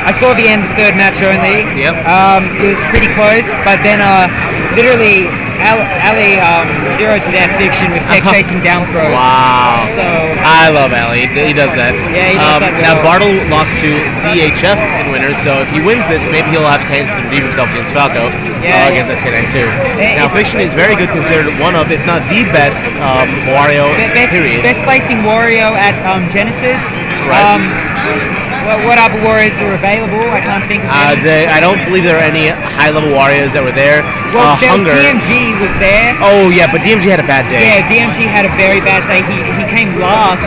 I saw the end of the third match only. Yep. It was pretty close, but then literally Ali zeroed to death Fiction with tech chasing down throws. Wow. So I love Ali. He does that. Yeah, he does that well. Now Bardull lost to DHF in winners, so if he wins this, maybe he'll have a chance to redeem himself against Falco against SK9 too. Now Fiction is very good, considered one of, if not the best, Wario. Period. Best placing Wario at Genesis. Right. What other Warriors are available? I can't think of any. I don't believe there are any high-level Warriors that were there. Well, Hunger. DMG was there. Oh yeah, but DMG had a bad day. Yeah, DMG had a very bad day. He came last.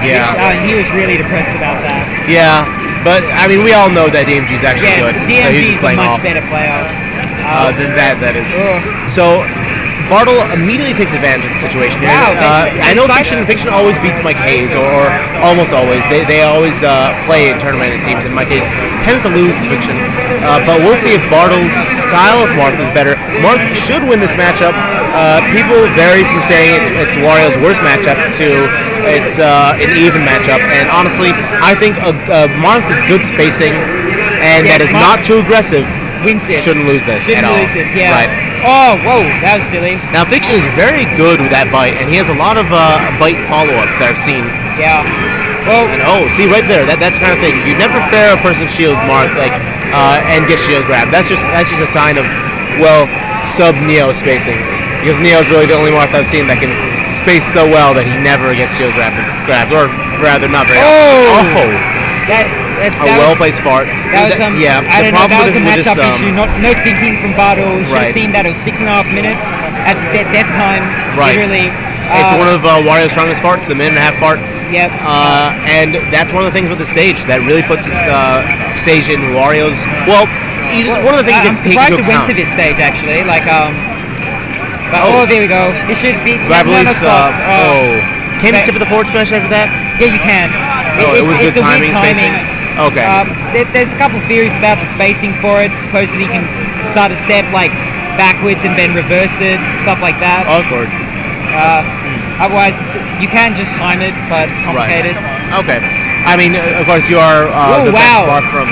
Yeah. Which, he was really depressed about that. Yeah, but I mean, we all know that DMG is actually good. DMG so he's is just a much off. better player. Than that is. So Bardull immediately takes advantage of the situation here. Wow, I know Fiction always beats Mike Hayes, or almost always. They always play in tournament, it seems, and Mike Hayes tends to lose to Fiction. But we'll see if Bardull's style of Marth is better. Marth should win this matchup. People vary from saying it's Wario's worst matchup to it's an even matchup. And honestly, I think Marth with good spacing and that is not too aggressive wins this. Shouldn't lose this at all. Shouldn't lose this, yeah. Right. Oh, whoa, that was silly. Now, Fiction is very good with that bite, and he has a lot of bite follow-ups that I've seen. Yeah. Well, and see right there, that's the kind of thing. You never fair a person's shield, Marth, and get shield grabbed. That's just a sign of sub Neo spacing, because Neo's really the only Marth I've seen that can space so well that he never gets shield grabbed, or rather not very often. Oh. A well-placed fart. That was yeah. I don't know. That was a matchup issue. No thinking from Bardull. Should have seen that it was 6.5 minutes. That's death time. Right. Literally. It's one of Wario's strongest farts. The minute-and-a-half fart. Yep. And that's one of the things with the stage that really puts this stage in Wario's. Well, one of the things you have to take into account. I'm surprised it went to this stage actually. But there we go. It should be. Grab release. Can you tip of the forward smash after that? Yeah, you can. It was good timing. Spacing. Okay. There's a couple of theories about the spacing for it. Supposedly you can start a step backwards and then reverse it, stuff like that. Awkward. Otherwise, you can just time it, but it's complicated. Right. Okay. I mean, of course, you are the best bar from.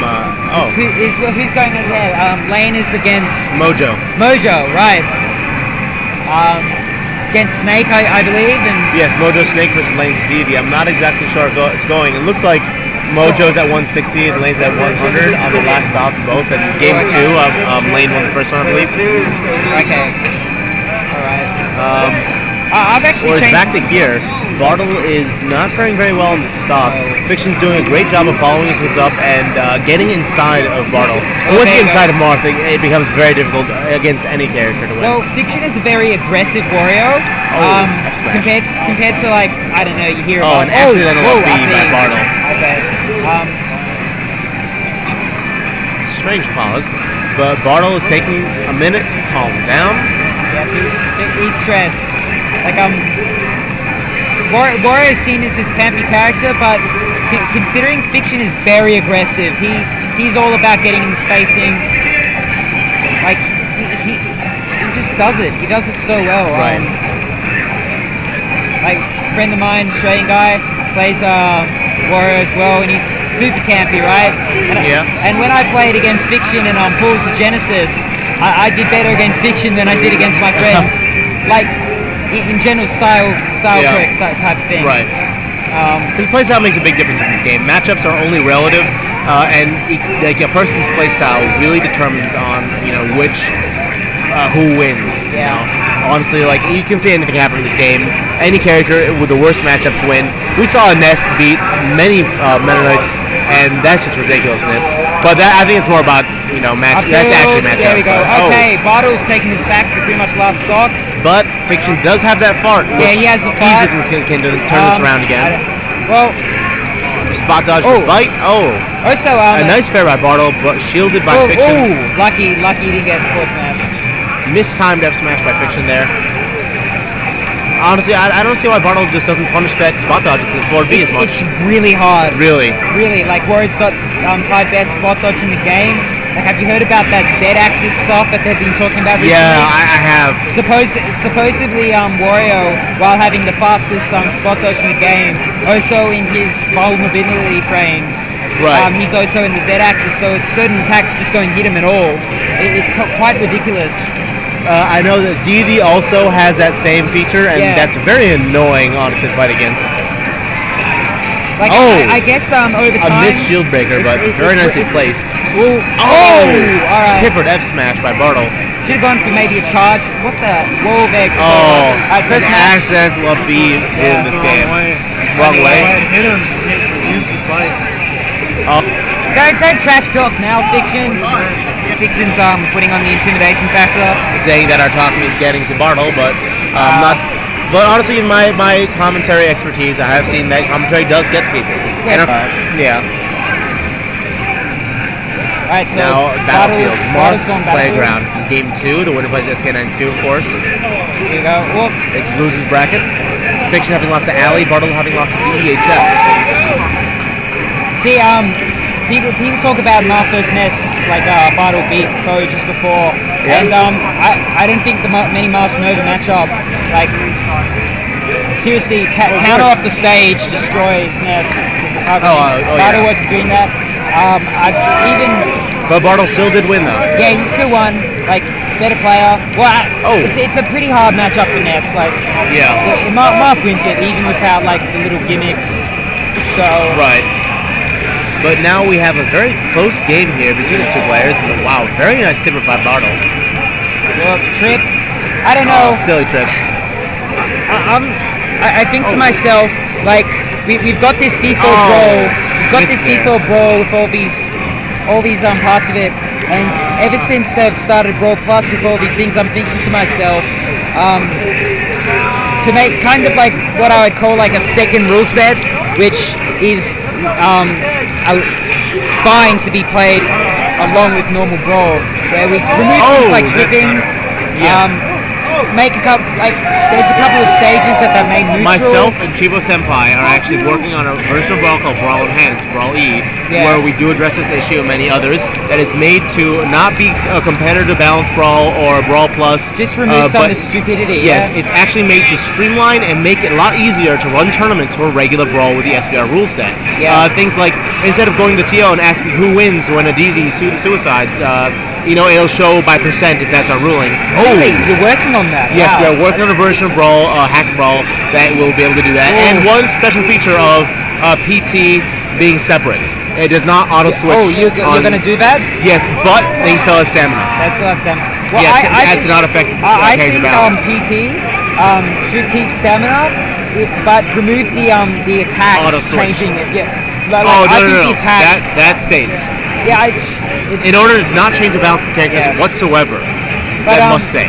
Who's going over there? Lane is against Mojo. Mojo, right? Against Snake, I believe, and yes, Mojo Snake versus Lane's Deity. I'm not exactly sure if it's going. It looks like Mojo's at 160 and Lane's at 100 on the last stops, both. And game 2, Lane won the first one, I believe. Okay. All right. I've actually changed. Back to here. Bardull is not faring very well in the stock. Fiction's doing a great job of following his hits up and getting inside of Bardull. And once you get inside of Marth, it becomes very difficult against any character to win. Well, Fiction is a very aggressive Wario. Compared to I don't know, you hear about an accidental B by Bardull. Okay. Strange pause, but Bardull is taking a minute to calm down. Yeah, he's stressed. Wario's seen as this campy character, but considering Fiction is very aggressive, he's all about getting in the spacing. He just does it. He does it so well. Right. A friend of mine, Australian guy, plays Wario as well, and he's super campy, right? And when I played against Fiction and Pulls the Genesis, I did better against Fiction than I did against my friends. In general, style correct type of thing. Right. Because playstyle makes a big difference in this game. Matchups are only relative, and a person's playstyle really determines on who wins. Yeah. Honestly, you can see anything happen in this game. Any character with the worst matchups win. We saw Ness beat many Meta Knights, and that's just ridiculousness. But I think it's more about match. That's actually matchup. There we go. Okay, Bardull's taking this back to pretty much last stock. But Fiction does have that fart. Yeah, he has the fart. Easy can turn this around again. Spot dodge the bite. Also, a nice fair by Bardull, but shielded by Fiction. Lucky he didn't get forward smash. Mistimed F smash by Fiction there. Honestly, I don't see why Bardull just doesn't punish that spot dodge at the forward B as much. It's really hard. Really? Really, Wario's got tied best spot dodge in the game. have you heard about that Z-axis stuff that they've been talking about recently? Yeah, I have. Supposedly, Wario, while having the fastest spot dodge in the game, also in his vulnerability frames, right. He's also in the Z-axis, so certain attacks just don't hit him at all. It's quite ridiculous. I know that DD also has that same feature, and that's very annoying, honestly, to fight against. Like, I guess over time... A missed shield breaker, but very nicely placed. Ooh. Oh! Alright. Tippered F smash by Bardull. Should have gone for maybe a charge. What the? Wall there. First accidental B in this game. Wrong way. Hit him. Use his bike. Don't trash talk now, Fiction. Fiction's putting on the intimidation factor. Saying that our talking is getting to Bardull, but not... But honestly, in my commentary expertise, I have seen that commentary does get to people. Yes. Yeah. Alright, so now, Battlefield. Marth's Playground. This is game 2. The winner plays SK92, of course. Here we go. Whoop. It's loser's bracket. Fiction having lots of alley, Bardull having lots of DDHF. See, people talk about Marth vs. Ness, like Bardull beat Foe just before, and I don't think many Marths know the matchup. Like, seriously, counter off the stage destroys Ness. Bardull wasn't doing that. But Bardull still did win, though. Yeah, he still won. Like, better player. Well, it's a pretty hard matchup for Ness. Like, Marth wins it even without like the little gimmicks. So right. But now we have a very close game here between the two players. And wow, very nice tipper by Bardull. Well, trip. I don't know. Silly trips. I think to myself, like, we've got this default Brawl. We've got this default Brawl with all these parts of it. And ever since they've started Brawl Plus with all these things, I'm thinking to myself, to make kind of like what I would call like a second rule set, which is fine to be played along with normal Brawl, where we remove things like flipping. Make a couple, like, there's a couple of stages that they made neutral. Myself and Chivo Senpai are actually working on a version of Brawl called Brawl Enhanced, Brawl E, where we do address this issue and many others, that is made to not be a competitive balance Brawl or Brawl Plus. Just remove some of the stupidity. Yes, it's actually made to streamline and make it a lot easier to run tournaments for regular Brawl with the SBR rule set. Things like, instead of going to TO and asking who wins when a DD suicides, it'll show by percent if that's our ruling. Really? You're working on that? Yes, we are working on a version of Brawl, Hack Brawl, that will be able to do that. And one special feature of PT being separate. It does not auto-switch. Oh, you're going to do that? Yes, but they still have stamina. They still have stamina. Well, yes, it has to not affect I think balance. PT should keep stamina, but remove the attacks changing it. Yeah. I think the attacks... That stays. Yeah, in order to not change the balance of the characters whatsoever, that must stay.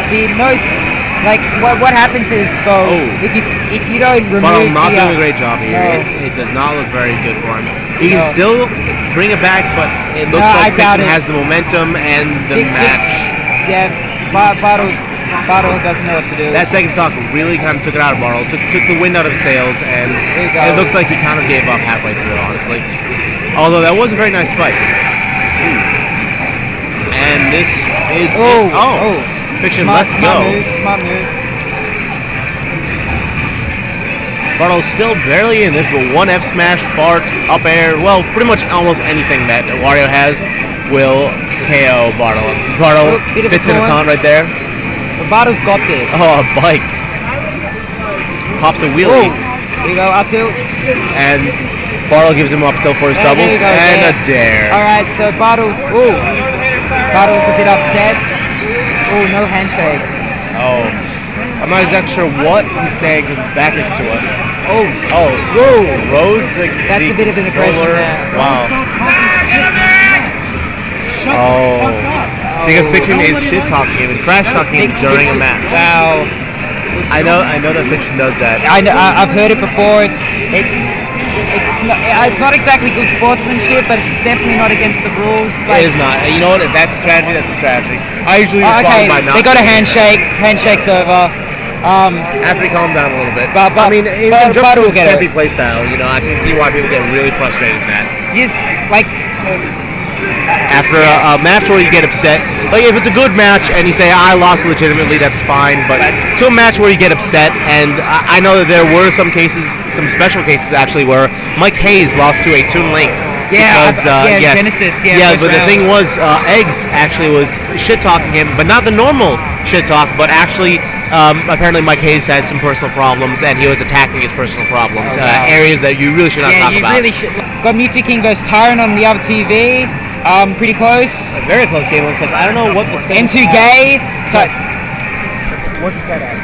The most, like, what happens is, though, if you don't remove Bardull not doing a great job here. It does not look very good for him. He can still bring it back, but it looks like Fiction has the momentum and the match. Bardull doesn't know what to do. That second stock really kind of took it out of Bardull, took the wind out of his sails, and it looks like he kind of gave up halfway through, honestly. Although that was a very nice spike. And this is Fiction, let's go. Smart move. Bardull's still barely in this, but one F smash, fart, up air, well, pretty much almost anything that Wario has will KO Bardull. Bardull fits in a taunt right there. But Bardull's got this. Oh, a bike. Pops a wheelie. Here you go, up tilt. And Bardull gives him up tilt for his troubles. And a dare. Alright, so Bardull's a bit upset. Oh, no handshake. Oh. I'm not exactly sure what he's saying because his back is to us. Whoa. Rose That's a bit of an aggression there. Wow. Because Fiction is shit talking him and trash talking him during a match. Wow. I know that Fiction does that. I've heard it before. It's not exactly good sportsmanship, but it's definitely not against the rules. It is not. You know what? If that's a strategy, that's a strategy. I usually respond by not. They got a handshake. Handshake's over. After he calmed down a little bit. But I mean, Bardull will get can't be playstyle. I can see why people get really frustrated with that. Just like After a match where you get upset, like if it's a good match and you say I lost legitimately, that's fine. But to a match where you get upset, and I know that there were some cases, some special cases actually, where Mike Hayes lost to a Toon Link. Yeah, because, yeah, Genesis. Yeah, but the thing was, Eggs actually was shit talking him, but not the normal shit talk, but actually. Apparently Mike Hayes had some personal problems and he was attacking his personal problems, areas that you really should not talk about. Yeah, you really should. Got Mewtwo King goes Tyrant on the other TV, pretty close. A very close game, looks like. I don't know what the M2 Gay. What's that at?